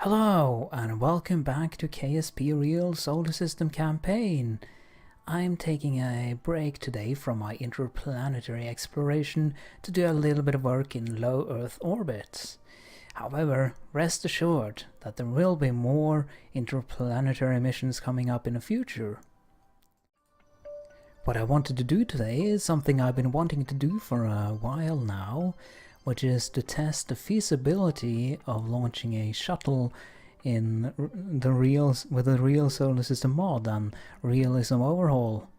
Hello and welcome back to KSP Real Solar System campaign. I'm taking a break today from my interplanetary exploration to do a little bit of work in low Earth orbits. However, rest assured that there will be more interplanetary missions coming up in the future. What I wanted to do today is something I've been wanting to do for a while now, which is to test the feasibility of launching a shuttle in with the Real Solar System mod and Realism Overhaul.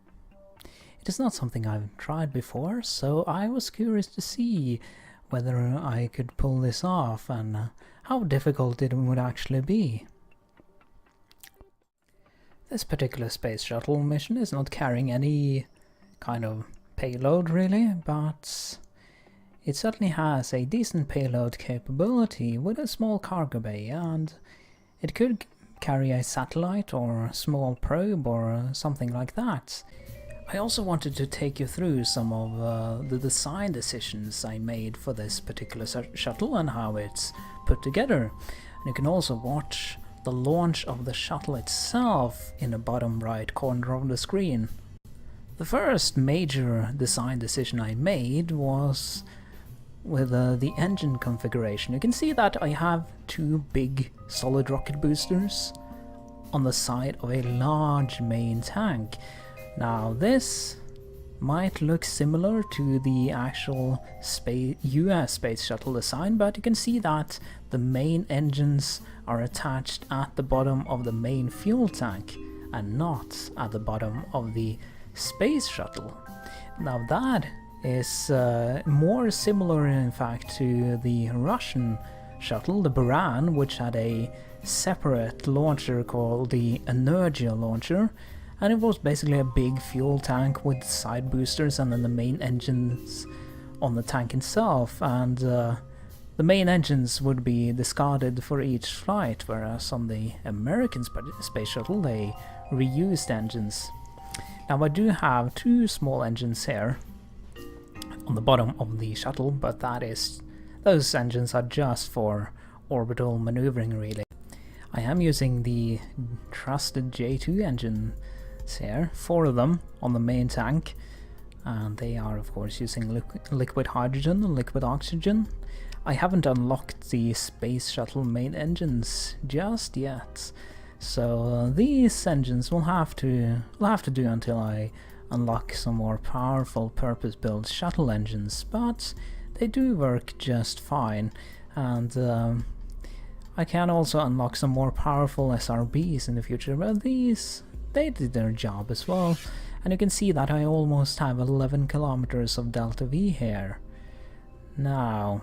It is not something I've tried before, so I was curious to see whether I could pull this off and how difficult it would actually be. This particular space shuttle mission is not carrying any kind of payload really, but it certainly has a decent payload capability with a small cargo bay, and it could carry a satellite or a small probe or something like that. I also wanted to take you through some of the design decisions I made for this particular shuttle and how it's put together. And you can also watch the launch of the shuttle itself in the bottom right corner of the screen. The first major design decision I made was with the engine configuration. You can see that I have two big solid rocket boosters on the side of a large main tank. Now this might look similar to the actual US space shuttle design, but you can see that the main engines are attached at the bottom of the main fuel tank and not at the bottom of the space shuttle. Now that is more similar in fact to the Russian shuttle, the Buran, which had a separate launcher called the Energia launcher, and it was basically a big fuel tank with side boosters and then the main engines on the tank itself, and the main engines would be discarded for each flight, whereas on the American space shuttle they reused engines. Now I do have two small engines here on the bottom of the shuttle, but those engines are just for orbital maneuvering really. I am using the trusted J2 engines here, 4 of them on the main tank, and they are of course using liquid hydrogen and liquid oxygen. I haven't unlocked the space shuttle main engines just yet, so these engines will have to do until I unlock some more powerful purpose-built shuttle engines, but they do work just fine, and I can also unlock some more powerful SRBs in the future, but they did their job as well, and you can see that I almost have 11 kilometers of delta V here. Now,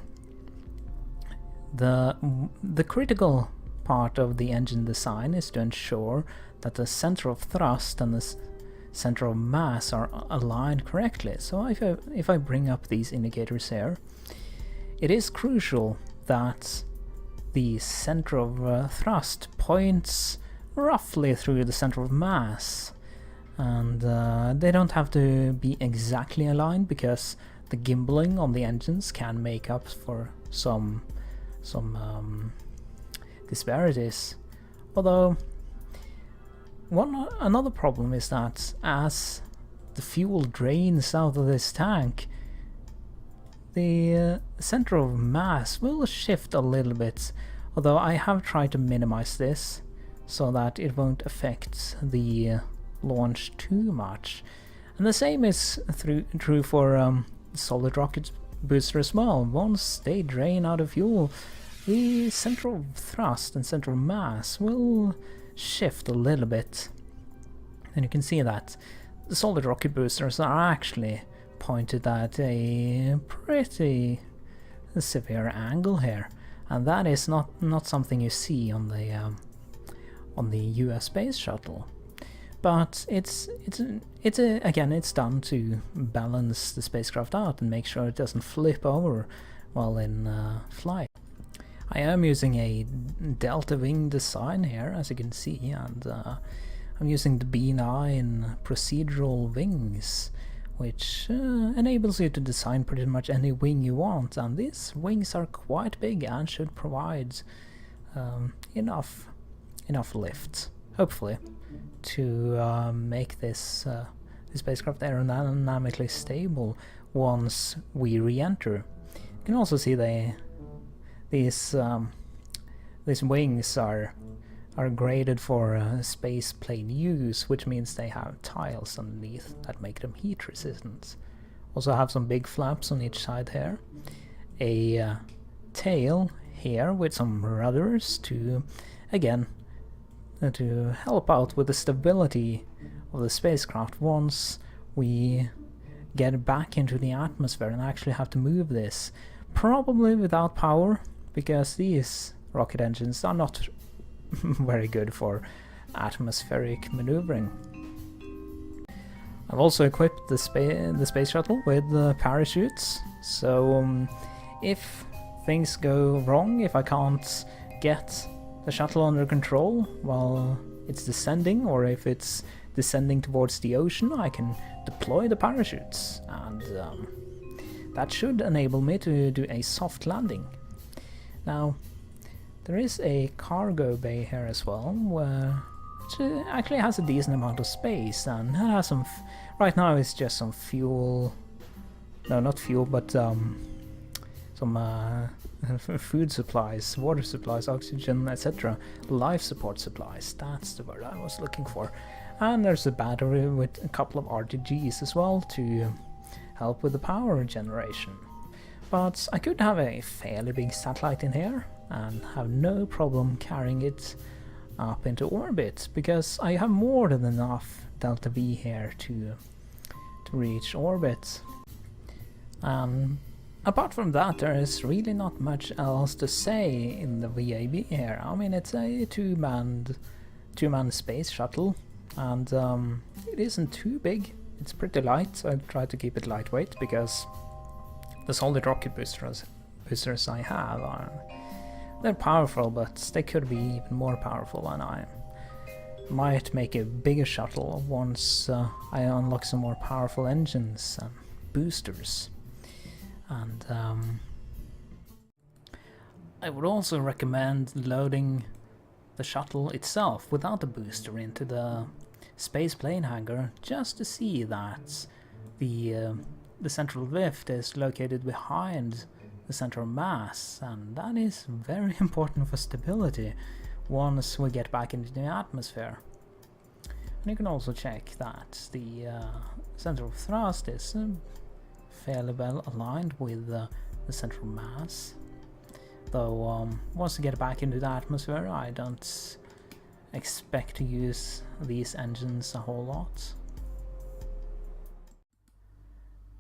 the critical part of the engine design is to ensure that the center of thrust and the center of mass are aligned correctly. So if I bring up these indicators here, it is crucial that the center of thrust points roughly through the center of mass, and they don't have to be exactly aligned because the gimbaling on the engines can make up for some disparities. Although another problem is that as the fuel drains out of this tank, the center of mass will shift a little bit, although I have tried to minimize this so that it won't affect the launch too much. And the same is true for solid rocket booster as well. Once they drain out of fuel, the center of thrust and center of mass will shift a little bit, and you can see that the solid rocket boosters are actually pointed at a pretty severe angle here, and that is not something you see on the US space shuttle. But again, it's done to balance the spacecraft out and make sure it doesn't flip over while in flight. I am using a delta wing design here, as you can see, and I'm using the B9 procedural wings, which enables you to design pretty much any wing you want, and these wings are quite big and should provide enough lift, hopefully, to make this spacecraft aerodynamically stable once we re-enter. You can also see these wings are graded for space plane use, which means they have tiles underneath that make them heat resistant. Also have some big flaps on each side here, a tail here with some rudders to, again, to help out with the stability of the spacecraft once we get back into the atmosphere and actually have to move this, probably without power, because these rocket engines are not very good for atmospheric maneuvering. I've also equipped the space shuttle with parachutes, so if things go wrong, if I can't get the shuttle under control while it's descending, or if it's descending towards the ocean, I can deploy the parachutes, and that should enable me to do a soft landing. Now, there is a cargo bay here as well, which actually has a decent amount of space, and it has some right now it's just some fuel, no, not fuel, but some food supplies, water supplies, oxygen, etc. Life support supplies, that's the word I was looking for. And there's a battery with a couple of RTGs as well to help with the power generation. But I could have a fairly big satellite in here and have no problem carrying it up into orbit, because I have more than enough delta V here to reach orbit. Apart from that, there is really not much else to say in the VAB here. I mean, it's a two-man space shuttle, and it isn't too big. It's pretty light. I try to keep it lightweight because the solid rocket boosters I have they're powerful, but they could be even more powerful, and I might make a bigger shuttle once I unlock some more powerful engines and boosters. And I would also recommend loading the shuttle itself without the booster into the space plane hangar, just to see that the central lift is located behind the center of mass, and that is very important for stability once we get back into the atmosphere. And you can also check that the center of thrust is fairly well aligned with the central mass, though once we get back into the atmosphere I don't expect to use these engines a whole lot.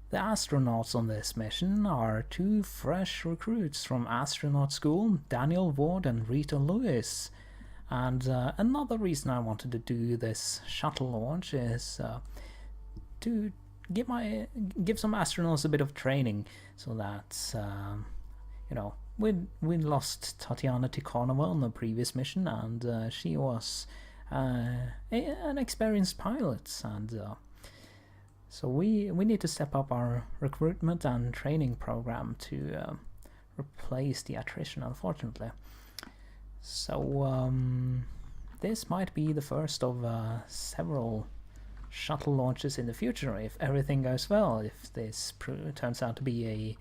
The astronauts on this mission are two fresh recruits from astronaut school, Daniel Ward and Rita Lewis. And another reason I wanted to do this shuttle launch is to give some astronauts a bit of training, so that you know, we lost Tatiana Tikhanova on the previous mission, and she was an experienced pilot, and so we need to step up our recruitment and training program to replace the attrition, unfortunately. So this might be the first of several shuttle launches in the future, if everything goes well, if this turns out to be a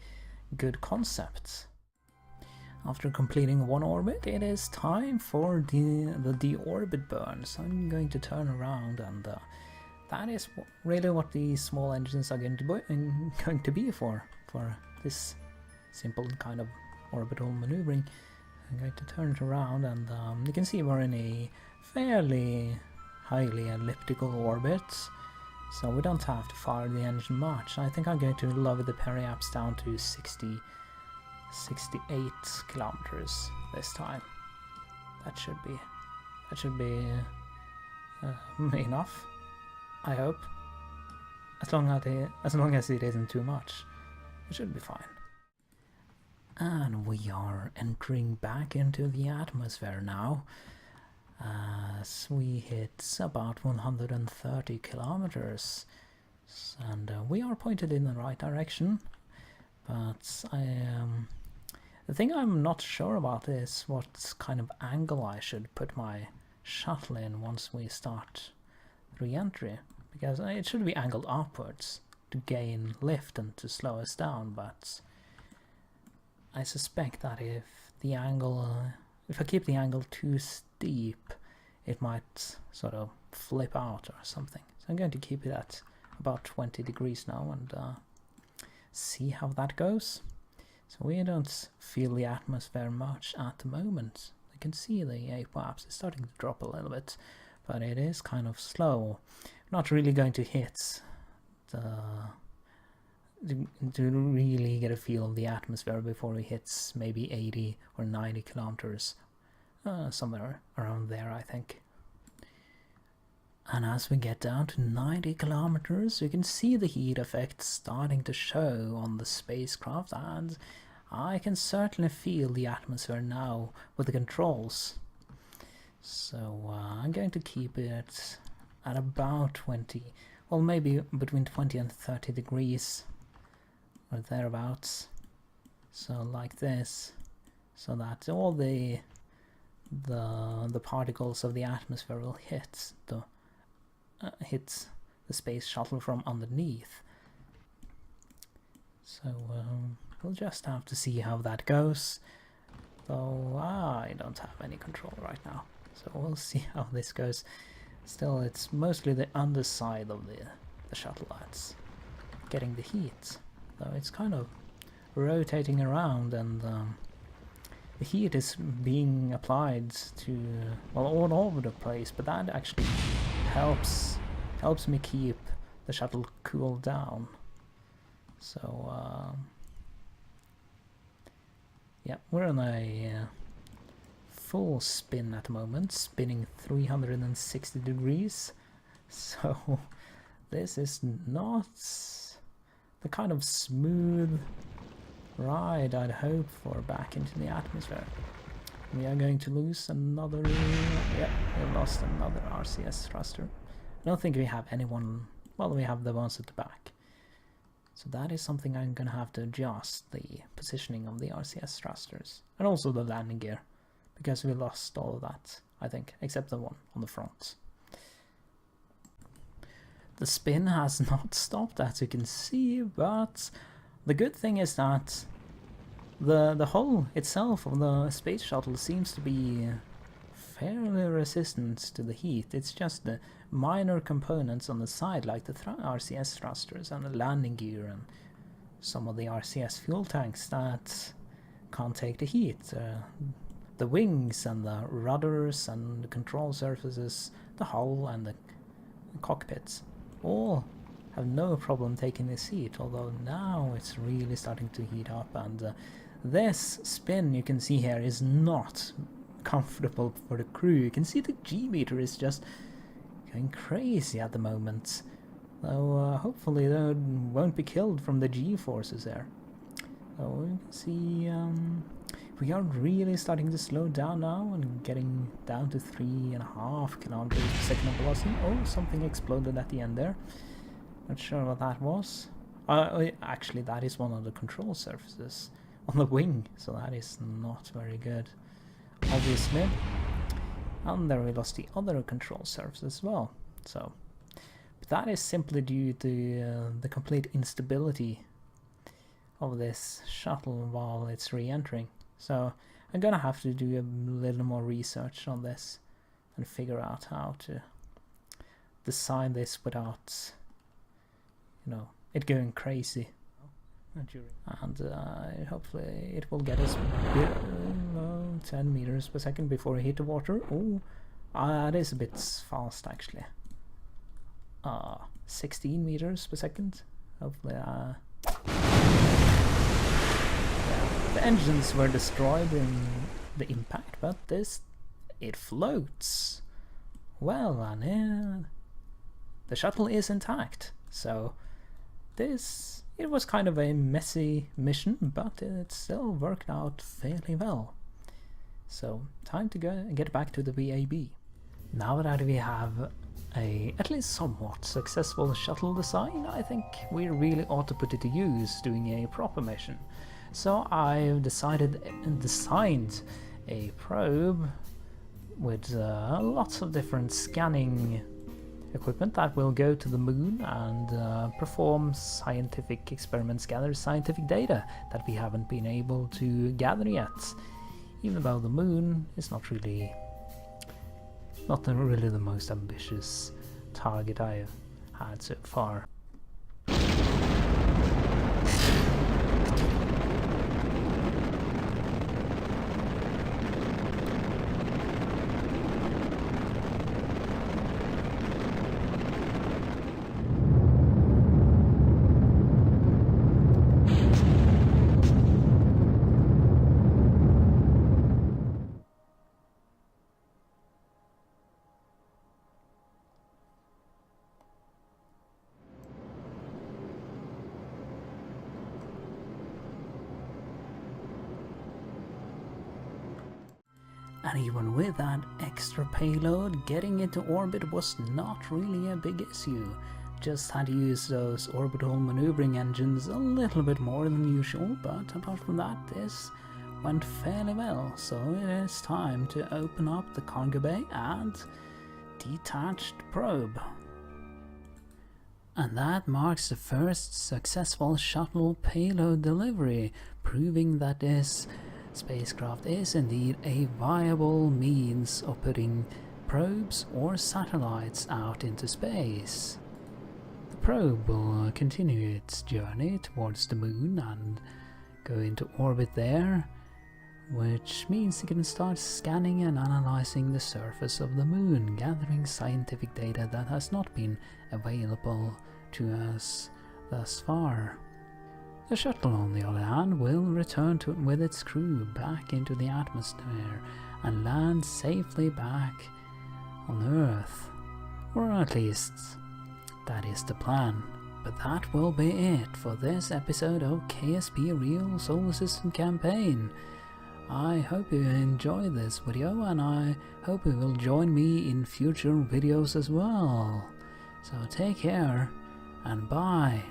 good concept. After completing one orbit, it is time for the deorbit burn. So I'm going to turn around, and that is really what these small engines are going to be for this simple kind of orbital maneuvering. I'm going to turn it around, and you can see we're in a fairly highly elliptical orbit, so we don't have to fire the engine much. I think I'm going to lower the periaps down to 68 kilometers this time. That should be enough, I hope. As long as it isn't too much, it should be fine. And we are entering back into the atmosphere now, as we hit about 130 kilometers, and we are pointed in the right direction, but The thing I'm not sure about is what kind of angle I should put my shuttle in once we start re-entry, because it should be angled upwards to gain lift and to slow us down, but I suspect that if I keep the angle too steep, it might sort of flip out or something. So I'm going to keep it at about 20 degrees now and see how that goes. So we don't feel the atmosphere much at the moment. You can see the apoapse is starting to drop a little bit, but it is kind of slow. Not really going to hit to really get a feel of the atmosphere before it hits maybe 80 or 90 kilometers, somewhere around there, I think. And as we get down to 90 kilometers, you can see the heat effect starting to show on the spacecraft, and I can certainly feel the atmosphere now with the controls. So I'm going to keep it at about 20, well, maybe between 20 and 30 degrees or thereabouts. So like this, so that all the particles of the atmosphere will hit the space shuttle from underneath. So we'll just have to see how that goes, though I don't have any control right now, so we'll see how this goes. Still, it's mostly the underside of the shuttle that's getting the heat, though it's kind of rotating around, and the heat is being applied to, well, all over the place, but that actually helps me keep the shuttle cooled down. So yeah, we're on a full spin at the moment, spinning 360 degrees, so this is not the kind of smooth ride I'd hope for back into the atmosphere. We are going to lose another, yeah, we lost another RCS thruster. I don't think we have anyone, well, we have the ones at the back. So that is something I'm gonna have to adjust, the positioning of the RCS thrusters. And also the landing gear, because we lost all of that, I think, except the one on the front. The spin has not stopped, as you can see, but the good thing is that the hull itself of the space shuttle seems to be fairly resistant to the heat. It's just the minor components on the side, like the RCS thrusters and the landing gear and some of the RCS fuel tanks, that can't take the heat. The wings and the rudders and the control surfaces, the hull and the cockpits, all have no problem taking this heat, although now it's really starting to heat up, and this spin you can see here is not comfortable for the crew. You can see the G meter is just going crazy at the moment, though hopefully they won't be killed from the G forces there. So you can see we are really starting to slow down now and getting down to 3.5 kilometers per second of velocity. Oh, something exploded at the end there. Not sure what that was. Actually, that is one of the control surfaces on the wing, so that is not very good, obviously. And there we lost the other control surface as well. So, but that is simply due to the complete instability of this shuttle while it's re-entering. So I'm gonna have to do a little more research on this and figure out how to design this without, you know, it going crazy. And hopefully it will get us 10 meters per second before we hit the water. Oh, that is a bit fast actually. 16 meters per second. Hopefully, yeah. The engines were destroyed in the impact, but it floats well, and the shuttle is intact. So it was kind of a messy mission, but it still worked out fairly well. So time to get back to the VAB. Now that we have a at least somewhat successful shuttle design, I think we really ought to put it to use doing a proper mission. So I've designed a probe with lots of different scanning equipment that will go to the moon and perform scientific experiments, gather scientific data that we haven't been able to gather yet, even though the moon is not really the most ambitious target I've had so far. And even with that extra payload, getting into orbit was not really a big issue. Just had to use those orbital maneuvering engines a little bit more than usual, but apart from that, this went fairly well. So it is time to open up the cargo bay and detach the probe. And that marks the first successful shuttle payload delivery, proving that this spacecraft is indeed a viable means of putting probes or satellites out into space. The probe will continue its journey towards the moon and go into orbit there, which means it can start scanning and analyzing the surface of the moon, gathering scientific data that has not been available to us thus far. The shuttle, on the other hand, will return with its crew back into the atmosphere and land safely back on Earth. Or at least, that is the plan. But that will be it for this episode of KSP Real Solar System Campaign. I hope you enjoyed this video, and I hope you will join me in future videos as well. So take care, and bye.